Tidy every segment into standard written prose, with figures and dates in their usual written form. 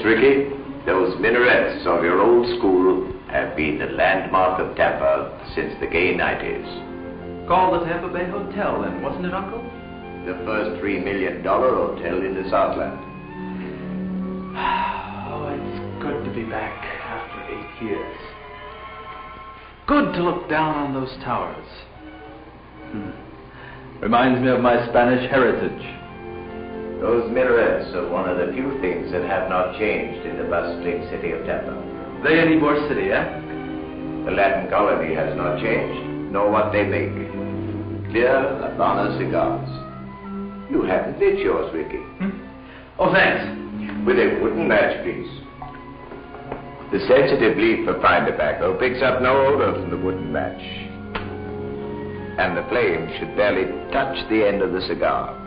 Yes, Ricky. Those minarets of your old school have been the landmark of Tampa since the gay 90s. Called the Tampa Bay Hotel then, wasn't it, Uncle? The first $3 million hotel in the Southland. Oh, it's good to be back after 8 years. Good to look down on those towers. Reminds me of my Spanish heritage. Those minarets are one of the few things that have not changed in the bustling city of Tampa. They in Ybor City, eh? The Latin colony has not changed, nor what they make. Clear Habana cigars. You haven't lit yours, Ricky. Oh, thanks. With a wooden match, please. The sensitive leaf of fine tobacco picks up no odor from the wooden match. And the flame should barely touch the end of the cigar.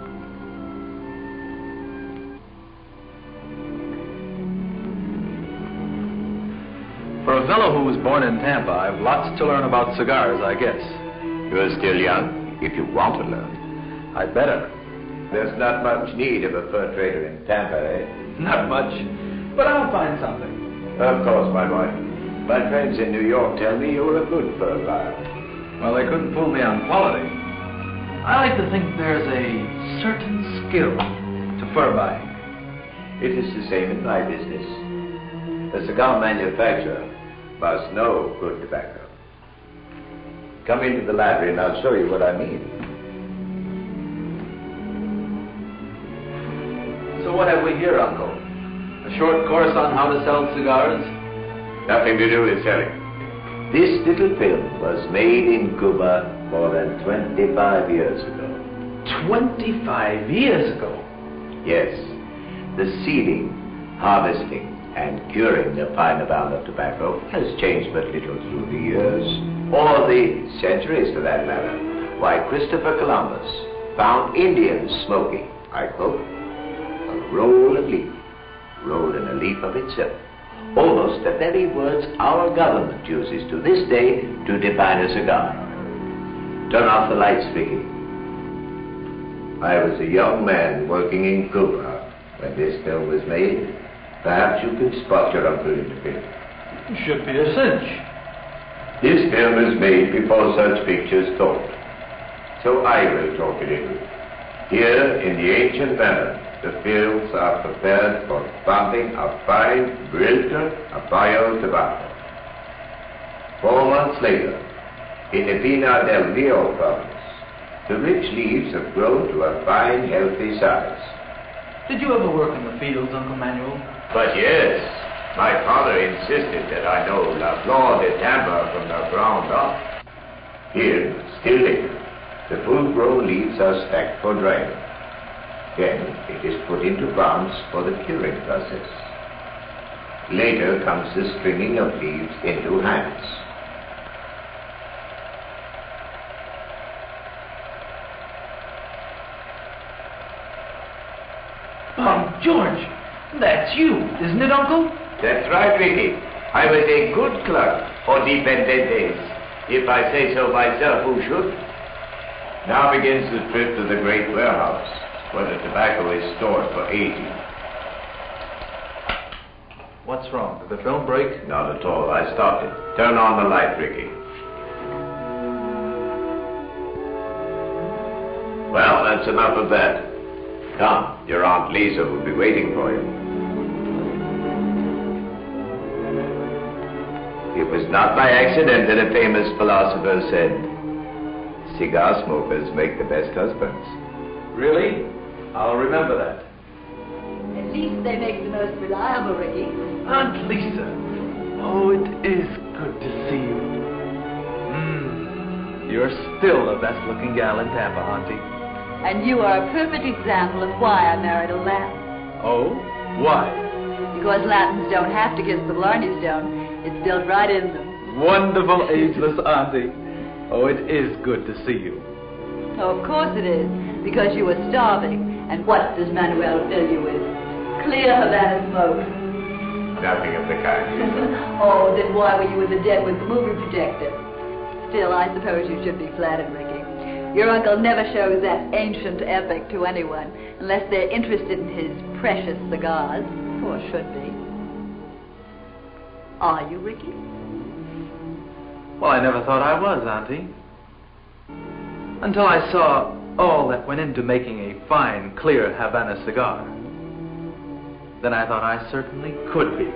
For a fellow who was born in Tampa, I've lots to learn about cigars, I guess. You're still young, if you want to learn. I'd better. There's not much need of a fur trader in Tampa, eh? Not much, but I'll find something. Of course, my boy. My friends in New York tell me you're a good fur buyer. Well, they couldn't fool me on quality. I like to think there's a certain skill to fur buying. It is the same in my business. The cigar manufacturer must know good tobacco. Come into the library and I'll show you what I mean. So what have we here, Uncle? A short course on how to sell cigars? Nothing to do with selling. This little film was made in Cuba more than 25 years ago. 25 years ago? Yes. The seeding, harvesting, and curing the fine Habana tobacco has changed but little through the years, or the centuries for that matter. Why, Christopher Columbus found Indians smoking, I quote, a roll of leaf, rolled in a leaf of itself. Almost the very words our government uses to this day to define a cigar. Turn off the lights, Ricky. I was a young man working in Cuba when this film was made. Perhaps you can spot your uncle in the film. It should be a cinch. This film was made before such pictures talked. So I will talk a little. Here, in the ancient manner, the fields are prepared for pumping a fine Brilter Apayo tobacco. 4 months later, in the Pina del Rio province, the rich leaves have grown to a fine, healthy size. Did you ever work in the fields, Uncle Manuel? But yes, my father insisted that I know La Flor de Tampa from the ground up. Here, still later, the full-grown leaves are stacked for drying. Then it is put into barns for the curing process. Later comes the stringing of leaves into hands. George, that's you, isn't it, Uncle? That's right, Ricky. I was a good clerk, or dependentes. If I say so myself, who should? Now begins the trip to the great warehouse, where the tobacco is stored for aging. What's wrong? Did the film break? Not at all. I stopped it. Turn on the light, Ricky. Well, that's enough of that. Come, your Aunt Lisa will be waiting for you. It was not by accident that a famous philosopher said, cigar smokers make the best husbands. Really? I'll remember that. At least they make the most reliable, Ricky. Aunt Lisa. Oh, it is good to see you. You're still the best looking gal in Tampa, Auntie. And you are a perfect example of why I married a Latin. Oh? Why? Because Latins don't have to kiss the Blarney Stone. It's built right in them. Wonderful, ageless Auntie. Oh, it is good to see you. Oh, of course it is. Because you were starving. And what does Manuel fill you with? Clear Havana smoke. Nothing of the kind. Oh, then why were you in the den with the movie projector? Still, I suppose you should be flattered, Ricky. Your uncle never shows that ancient epic to anyone, unless they're interested in his precious cigars, or should be. Are you, Ricky? Well, I never thought I was, Auntie. Until I saw all that went into making a fine, clear Havana cigar. Then I thought I certainly could be.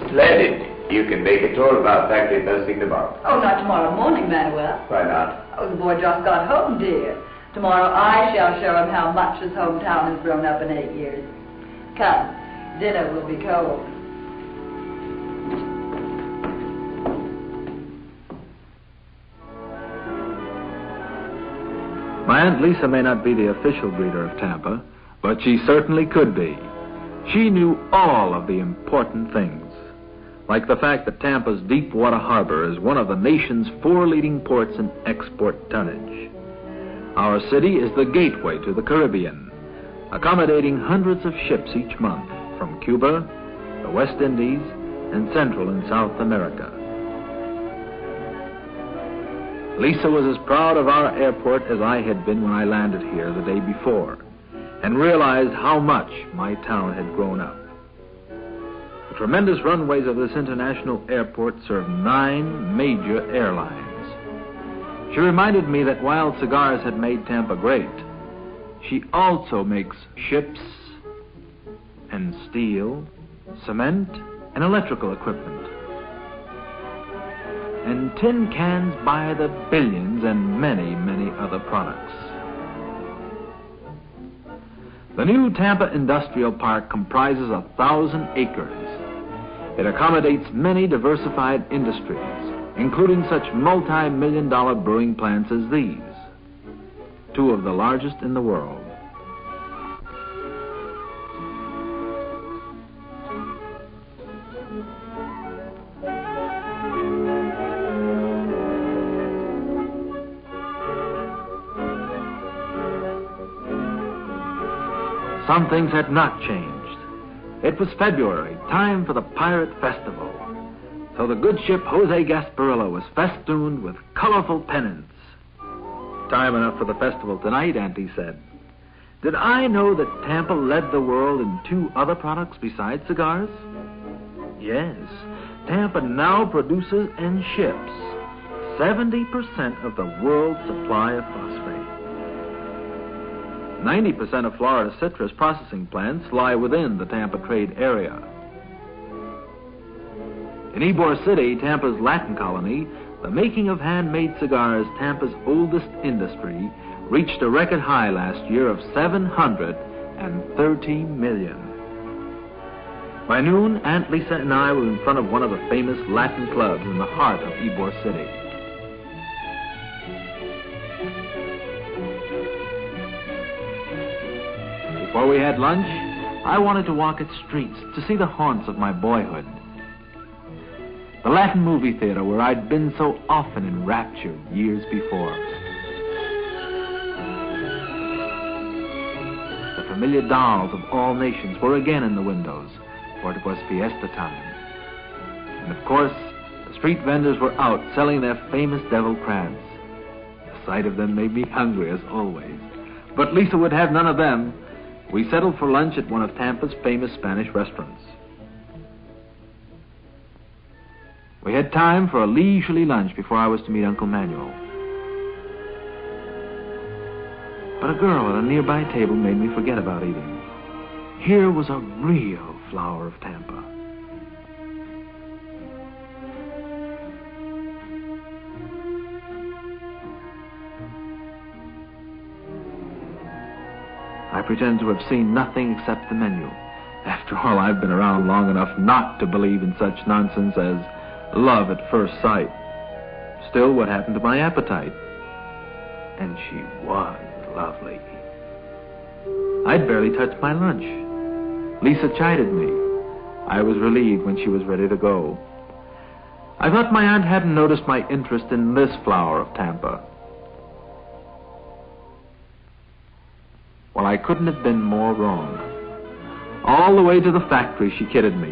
Splendid. You can make a tour of our factory first thing tomorrow. Oh, not tomorrow morning, Manuel. Why not? Oh, the boy just got home, dear. Tomorrow I shall show him how much his hometown has grown up in 8 years. Come, dinner will be cold. My Aunt Lisa may not be the official breeder of Tampa, but she certainly could be. She knew all of the important things, like the fact that Tampa's deep water harbor is one of the nation's 4 leading ports in export tonnage. Our city is the gateway to the Caribbean, accommodating hundreds of ships each month from Cuba, the West Indies, and Central and South America. Lisa was as proud of our airport as I had been when I landed here the day before, and realized how much my town had grown up. The tremendous runways of this international airport serve 9 major airlines. She reminded me that while cigars had made Tampa great, she also makes ships and steel, cement, and electrical equipment, and tin cans by the billions, and many, many other products. The new Tampa Industrial Park comprises 1,000 acres. It accommodates many diversified industries, including such multi-million-dollar brewing plants as these, 2 of the largest in the world. Some things had not changed. It was February, time for the Pirate Festival. So the good ship Jose Gasparilla was festooned with colorful pennants. Time enough for the festival tonight, Auntie said. Did I know that Tampa led the world in 2 other products besides cigars? Yes, Tampa now produces and ships 70% of the world's supply of phosphate. 90% of Florida's citrus processing plants lie within the Tampa trade area. In Ybor City, Tampa's Latin colony, the making of handmade cigars, Tampa's oldest industry, reached a record high last year of 730 million. By noon, Aunt Lisa and I were in front of one of the famous Latin clubs in the heart of Ybor City. Before we had lunch, I wanted to walk its streets to see the haunts of my boyhood. The Latin movie theater where I'd been so often enraptured years before. The familiar dolls of all nations were again in the windows, for it was fiesta time. And of course, the street vendors were out selling their famous devil crabs. The sight of them made me hungry as always. But Lisa would have none of them. We settled for lunch at one of Tampa's famous Spanish restaurants. We had time for a leisurely lunch before I was to meet Uncle Manuel. But a girl at a nearby table made me forget about eating. Here was a real flower of Tampa. I pretend to have seen nothing except the menu. After all, I've been around long enough not to believe in such nonsense as love at first sight. Still, what happened to my appetite? And she was lovely. I'd barely touched my lunch. Lisa chided me. I was relieved when she was ready to go. I thought my aunt hadn't noticed my interest in this flower of Tampa. Well, I couldn't have been more wrong. All the way to the factory, she kidded me.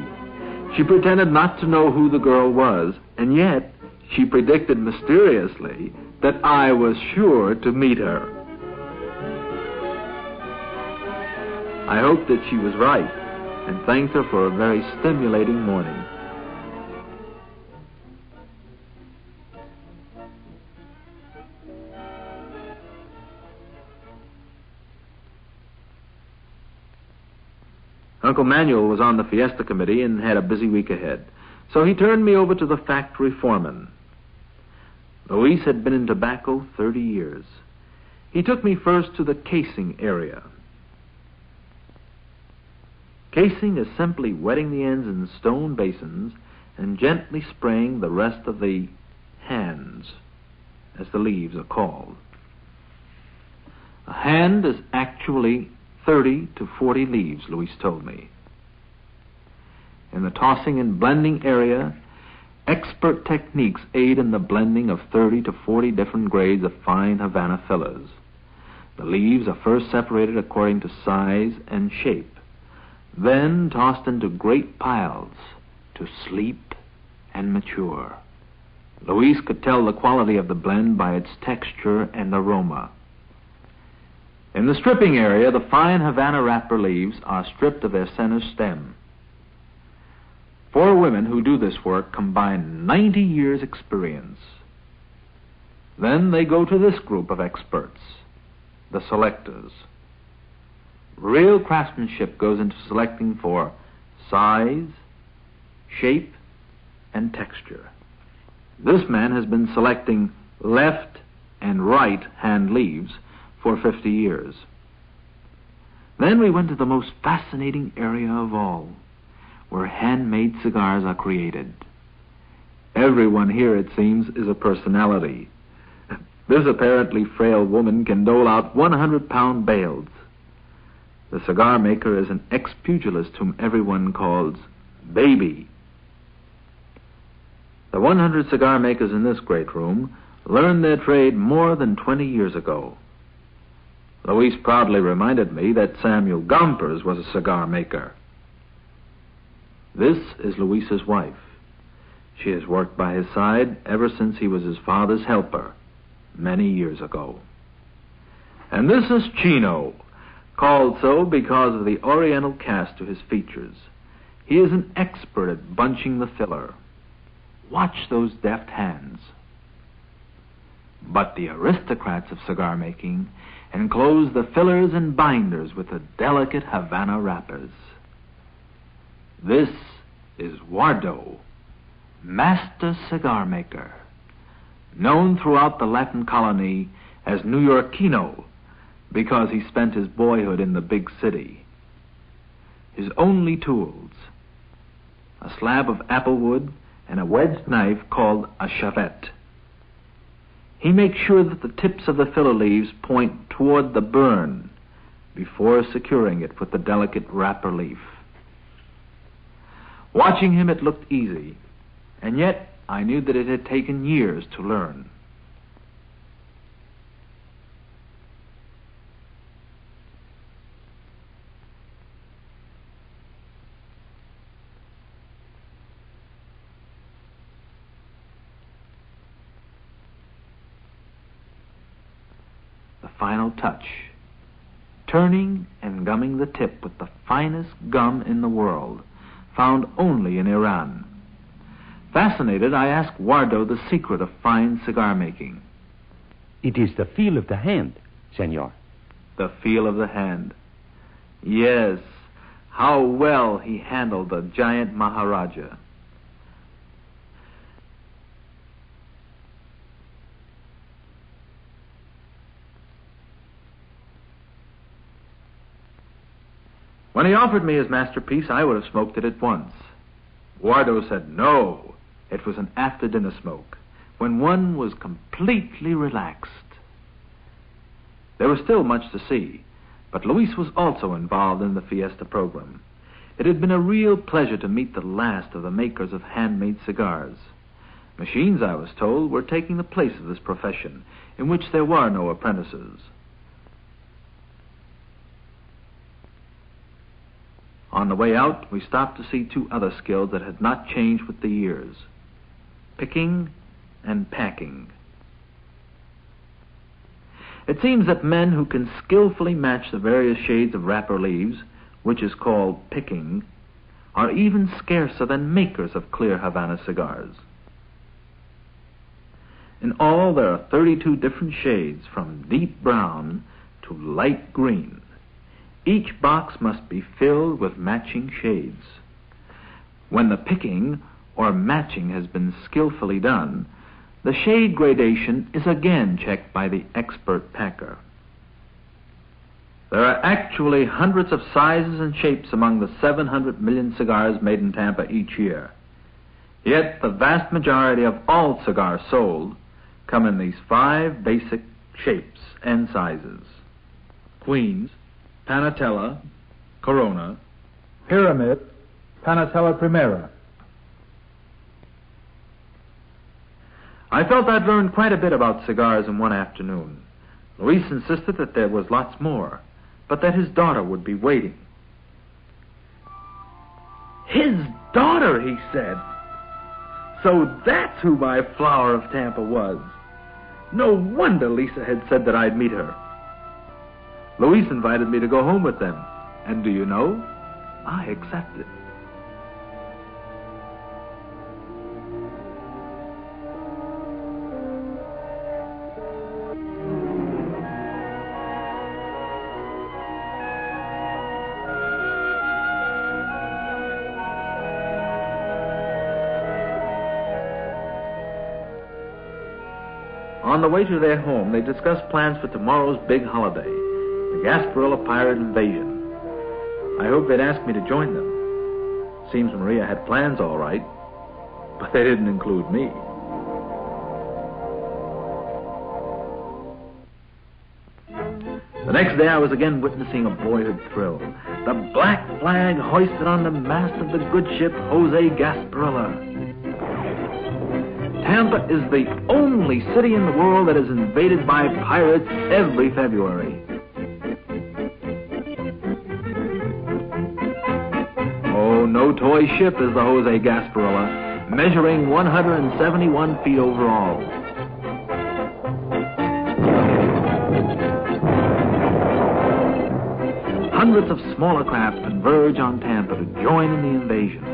She pretended not to know who the girl was, and yet she predicted mysteriously that I was sure to meet her. I hoped that she was right, and thanked her for a very stimulating morning. Uncle Manuel was on the fiesta committee and had a busy week ahead, so he turned me over to the factory foreman. Luis had been in tobacco 30 years. He took me first to the casing area. Casing is simply wetting the ends in stone basins and gently spraying the rest of the hands, as the leaves are called. A hand is actually 30 to 40 leaves, Luis told me. In the tossing and blending area, expert techniques aid in the blending of 30 to 40 different grades of fine Havana fillers. The leaves are first separated according to size and shape, then tossed into great piles to sleep and mature. Luis could tell the quality of the blend by its texture and aroma. In the stripping area, the fine Havana wrapper leaves are stripped of their center stem. 4 women who do this work combine 90 years' experience. Then they go to this group of experts, the selectors. Real craftsmanship goes into selecting for size, shape, and texture. This man has been selecting left and right hand leaves for 50 years. Then we went to the most fascinating area of all, where handmade cigars are created. Everyone here, it seems, is a personality. This apparently frail woman can dole out 100-pound bales. The cigar maker is an ex-pugilist whom everyone calls Baby. The 100 cigar makers in this great room learned their trade more than 20 years ago. Luis proudly reminded me that Samuel Gompers was a cigar maker. This is Luis's wife. She has worked by his side ever since he was his father's helper many years ago. And this is Chino, called so because of the oriental cast to his features. He is an expert at bunching the filler. Watch those deft hands. But the aristocrats of cigar making enclose the fillers and binders with the delicate Havana wrappers. This is Wardo, master cigar maker, known throughout the Latin colony as New Yorkino because he spent his boyhood in the big city. His only tools, a slab of apple wood and a wedged knife called a chavette. He makes sure that the tips of the filler leaves point toward the burn before securing it with the delicate wrapper leaf. Watching him, it looked easy, and yet I knew that it had taken years to learn. The final touch, turning and gumming the tip with the finest gum in the world, found only in Iran. Fascinated, I asked Wardo the secret of fine cigar making. It is the feel of the hand, senor. The feel of the hand. Yes, how well he handled the giant Maharaja. When he offered me his masterpiece, I would have smoked it at once. Wardo said no, it was an after-dinner smoke, when one was completely relaxed. There was still much to see, but Luis was also involved in the fiesta program. It had been a real pleasure to meet the last of the makers of handmade cigars. Machines, I was told, were taking the place of this profession, in which there were no apprentices. On the way out, we stopped to see 2 other skills that had not changed with the years: picking and packing. It seems that men who can skillfully match the various shades of wrapper leaves, which is called picking, are even scarcer than makers of clear Havana cigars. In all, there are 32 different shades, from deep brown to light green. Each box must be filled with matching shades. When the picking or matching has been skillfully done, the shade gradation is again checked by the expert packer. There are actually hundreds of sizes and shapes among the 700 million cigars made in Tampa each year. Yet the vast majority of all cigars sold come in these 5 basic shapes and sizes: Queens, Panatella, Corona, Pyramid, Panatella Primera. I felt I'd learned quite a bit about cigars in one afternoon. Luis insisted that there was lots more, but that his daughter would be waiting. His daughter, he said. So that's who my flower of Tampa was. No wonder Lisa had said that I'd meet her. Luis invited me to go home with them, and do you know, I accepted. On the way to their home, they discussed plans for tomorrow's big holiday, the Gasparilla pirate invasion. I hoped they'd ask me to join them. Seems Maria had plans all right, but they didn't include me. The next day I was again witnessing a boyhood thrill. The black flag hoisted on the mast of the good ship Jose Gasparilla. Tampa is the only city in the world that is invaded by pirates every February. Oh, no toy ship is the Jose Gasparilla, measuring 171 feet overall. Hundreds of smaller craft converge on Tampa to join in the invasion.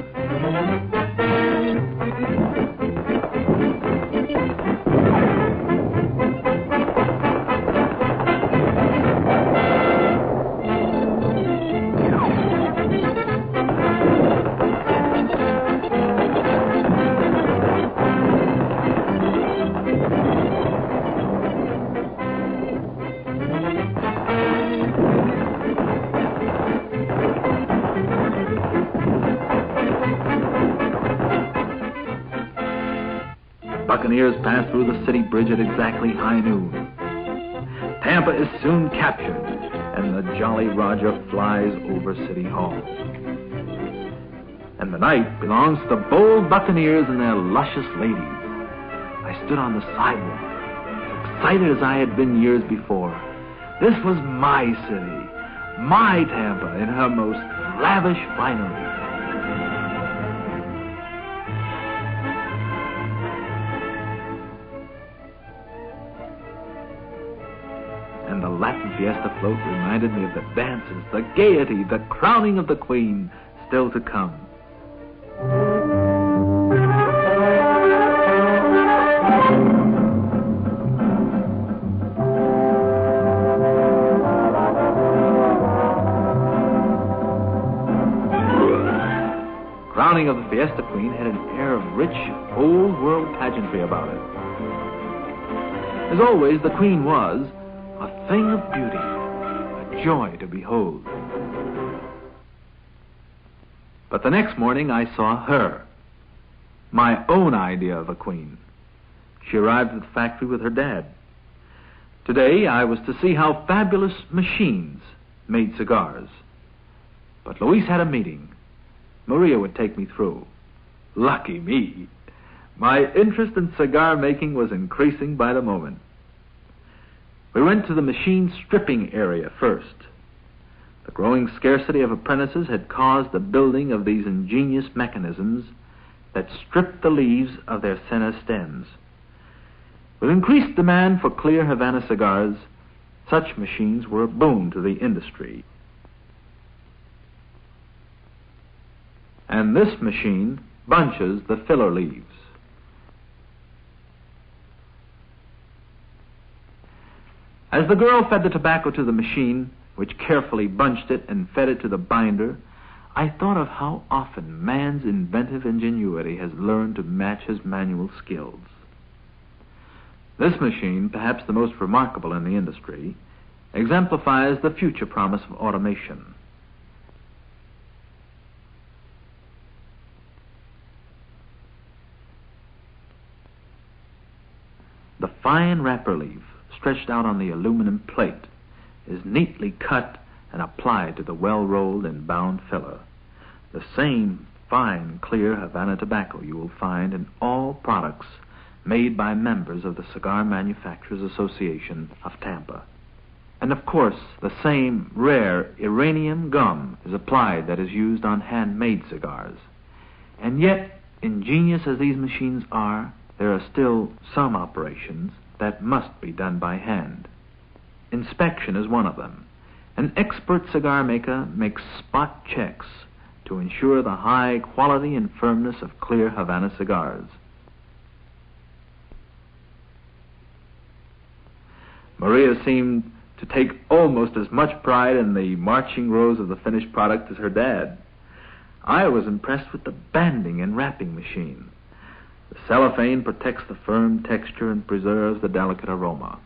Buccaneers pass through the city bridge at exactly high noon. Tampa is soon captured, and the Jolly Roger flies over City Hall. And the night belongs to the bold Buccaneers and their luscious ladies. I stood on the sidewalk, as excited as I had been years before. This was my city, my Tampa, in her most lavish finery. And the Latin Fiesta float reminded me of the dances, the gaiety, the crowning of the Queen still to come. Crowning of the Fiesta Queen had an air of rich, old-world pageantry about it. As always, the Queen was a thing of beauty, a joy to behold. But the next morning I saw her, my own idea of a queen. She arrived at the factory with her dad. Today I was to see how fabulous machines made cigars. But Luis had a meeting. Maria would take me through. Lucky me. My interest in cigar making was increasing by the moment. We went to the machine stripping area first. The growing scarcity of apprentices had caused the building of these ingenious mechanisms that stripped the leaves of their center stems. With increased demand for clear Havana cigars, such machines were a boon to the industry. And this machine bunches the filler leaves. As the girl fed the tobacco to the machine, which carefully bunched it and fed it to the binder, I thought of how often man's inventive ingenuity has learned to match his manual skills. This machine, perhaps the most remarkable in the industry, exemplifies the future promise of automation. The fine wrapper leaf, stretched out on the aluminum plate, is neatly cut and applied to the well-rolled and bound filler. The same fine, clear Havana tobacco you will find in all products made by members of the Cigar Manufacturers Association of Tampa. And of course, the same rare Iranian gum is applied that is used on handmade cigars. And yet, ingenious as these machines are, there are still some operations that must be done by hand. Inspection is one of them. An expert cigar maker makes spot checks to ensure the high quality and firmness of clear Havana cigars. Maria seemed to take almost as much pride in the marching rows of the finished product as her dad. I was impressed with the banding and wrapping machine. The cellophane protects the firm texture and preserves the delicate aroma.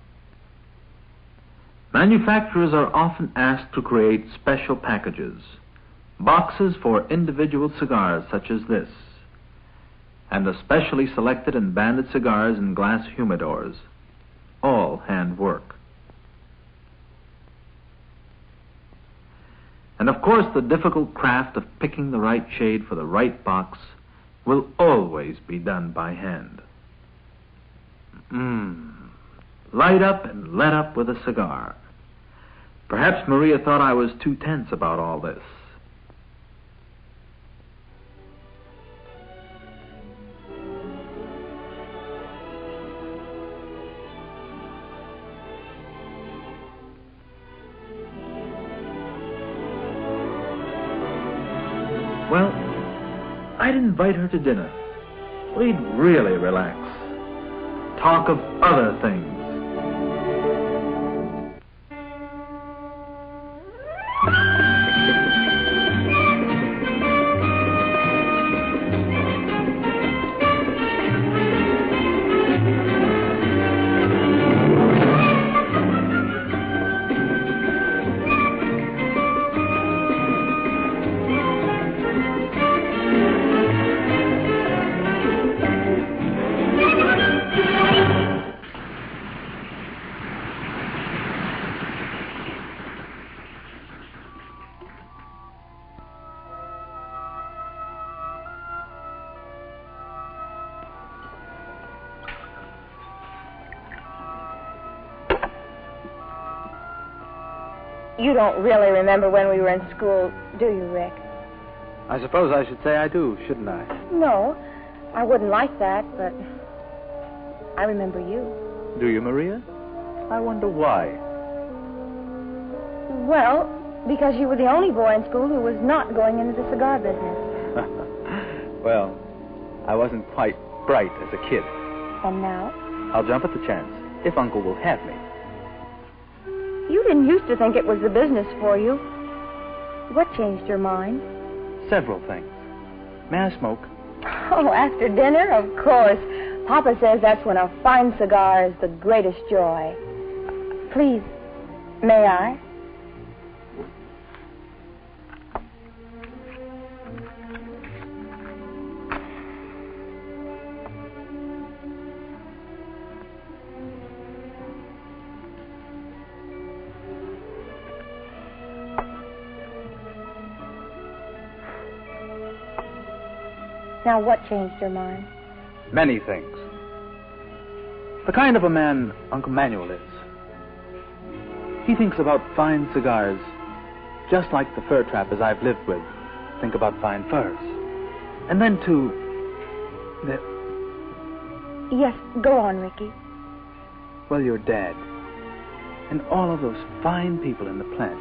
Manufacturers are often asked to create special packages, boxes for individual cigars such as this, and the specially selected and banded cigars in glass humidors, all hand work. And of course, the difficult craft of picking the right shade for the right box will always be done by hand. Light up and let up with a cigar. Perhaps Maria thought I was too tense about all this. Well, I'd invite her to dinner. We'd really relax. Talk of other things. You don't really remember when we were in school, do you, Rick? I suppose I should say I do, shouldn't I? No, I wouldn't like that, but I remember you. Do you, Maria? I wonder why. Well, because you were the only boy in school who was not going into the cigar business. Well, I wasn't quite bright as a kid. And now? I'll jump at the chance, if Uncle will have me. You didn't used to think it was the business for you. What changed your mind? Several things. May I smoke? Oh, after dinner? Of course. Papa says that's when a fine cigar is the greatest joy. Please, may I? Now, what changed your mind? Many things. The kind of a man Uncle Manuel is. He thinks about fine cigars just like the fur trappers I've lived with think about fine furs. And then, too, Yes, go on, Ricky. well, your dad and all of those fine people in the plant,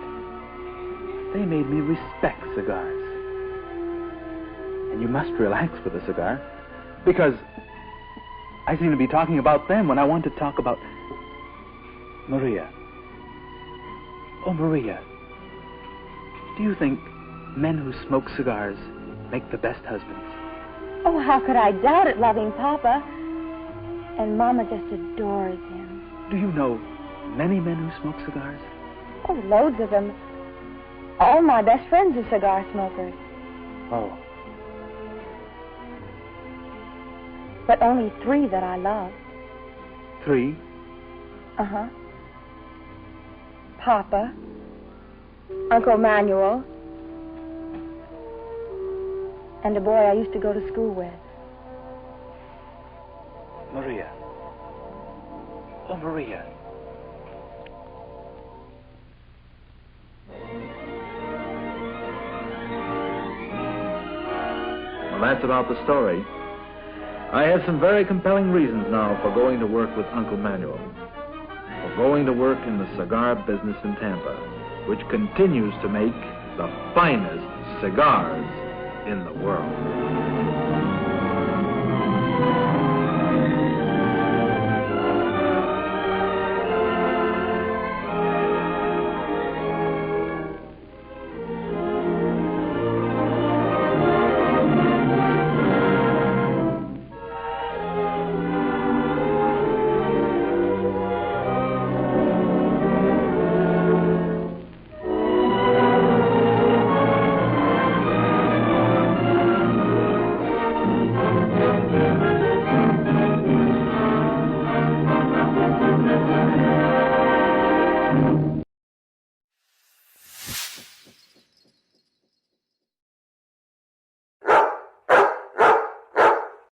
they made me respect cigars. And you must relax with a cigar, because I seem to be talking about them when I want to talk about Maria. Oh, Maria, Do you think men who smoke cigars make the best husbands? Oh, how could I doubt it, loving Papa? And Mama just adores him. Do you know many men who smoke cigars? Oh, loads of them. All my best friends are cigar smokers. Oh. But only 3 that I love. 3? Uh-huh. Papa, Uncle Manuel, and a boy I used to go to school with. Maria. Oh, Maria. Well, that's about the story. I have some very compelling reasons now for going to work with Uncle Manuel. For going to work in the cigar business in Tampa, which continues to make the finest cigars in the world.